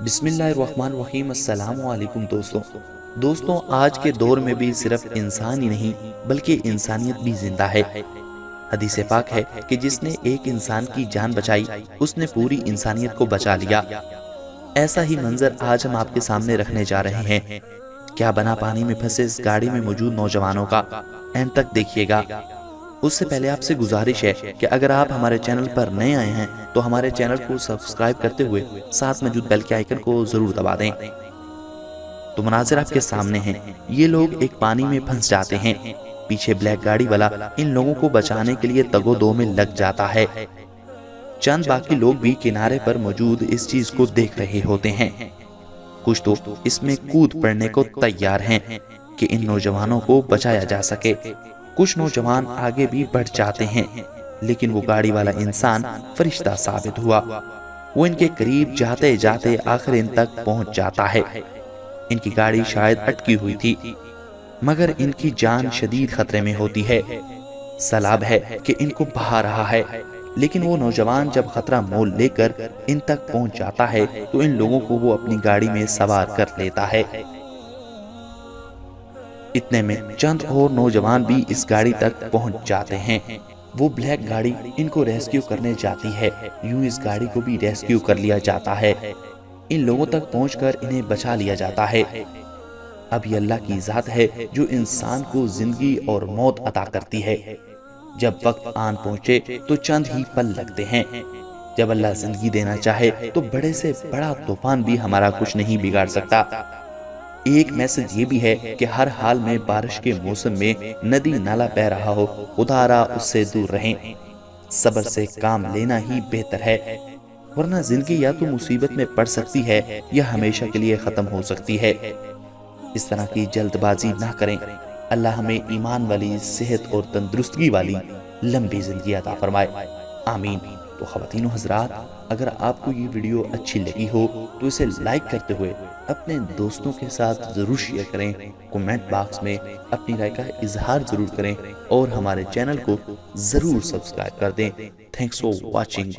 بسم اللہ الرحمن الرحیم۔ السلام علیکم دوستوں آج کے دور میں بھی صرف انسان ہی نہیں بلکہ انسانیت بھی زندہ ہے۔ حدیث پاک ہے کہ جس نے ایک انسان کی جان بچائی اس نے پوری انسانیت کو بچا لیا۔ ایسا ہی منظر آج ہم آپ کے سامنے رکھنے جا رہے ہیں۔ کیا بنا پانی میں پھنسے اس گاڑی میں موجود نوجوانوں کا اینڈ تک دیکھیے گا۔ اس سے پہلے آپ سے گزارش ہے کہ اگر آپ ہمارے چینل پر نئے آئے ہیں تو ہمارے چینل کو سبسکرائب کرتے ہوئے ساتھ موجود بیل کے آئیکن کو ضرور دبا دیں۔ تو مناظر آپ کے سامنے ہیں، یہ لوگ ایک پانی میں پھنس جاتے ہیں۔ پیچھے بلیک گاڑی والا ان لوگوں کو بچانے کے لیے تگ و دو میں لگ جاتا ہے۔ چند باقی لوگ بھی کنارے پر موجود اس چیز کو دیکھ رہے ہوتے ہیں۔ کچھ تو اس میں کود پڑنے کو تیار ہیں کہ ان نوجوانوں کو بچایا جا سکے۔ کچھ نوجوان آگے بھی بڑھ جاتے ہیں لیکن وہ گاڑی والا انسان فرشتہ ثابت ہوا۔ وہ ان کے قریب جاتے جاتے آخر ان تک پہنچ جاتا ہے۔ ان کی گاڑی شاید اٹکی ہوئی تھی مگر ان کی جان شدید خطرے میں ہوتی ہے۔ سیلاب ہے کہ ان کو بہا رہا ہے لیکن وہ نوجوان جب خطرہ مول لے کر ان تک پہنچ جاتا ہے تو ان لوگوں کو وہ اپنی گاڑی میں سوار کر لیتا ہے۔ اتنے میں چند اور نوجوان بھی اس گاڑی تک پہنچ جاتے ہیں۔ وہ بلیک گاڑی ان کو ریسکیو کرنے جاتی ہے، یوں اس گاڑی کو بھی ریسکیو کر لیا جاتا ہے۔ ان لوگوں تک پہنچ کر انہیں بچا لیا جاتا ہے۔ اب یہ اللہ کی ذات ہے جو انسان کو زندگی اور موت عطا کرتی ہے۔ جب وقت آن پہنچے تو چند ہی پل لگتے ہیں۔ جب اللہ زندگی دینا چاہے تو بڑے سے بڑا طوفان بھی ہمارا کچھ نہیں بگاڑ سکتا۔ ایک میسج یہ بھی ہے کہ ہر حال میں بارش کے موسم میں ندی نالا بہ رہا ہو، خدا را اس سے دور رہیں۔ صبر سے کام لینا ہی بہتر ہے، ورنہ زندگی یا تو مصیبت میں پڑ سکتی ہے یا ہمیشہ کے لیے ختم ہو سکتی ہے۔ اس طرح کی جلد بازی نہ کریں۔ اللہ ہمیں ایمان والی، صحت اور تندرستگی والی لمبی زندگی عطا فرمائے، آمین۔ تو خواتین و حضرات، اگر آپ کو یہ ویڈیو اچھی لگی ہو تو اسے لائک کرتے ہوئے اپنے دوستوں کے ساتھ ضرور شیئر کریں، کومنٹ باکس میں اپنی رائے کا اظہار ضرور کریں اور ہمارے چینل کو ضرور سبسکرائب کر دیں۔ Thanks for watching.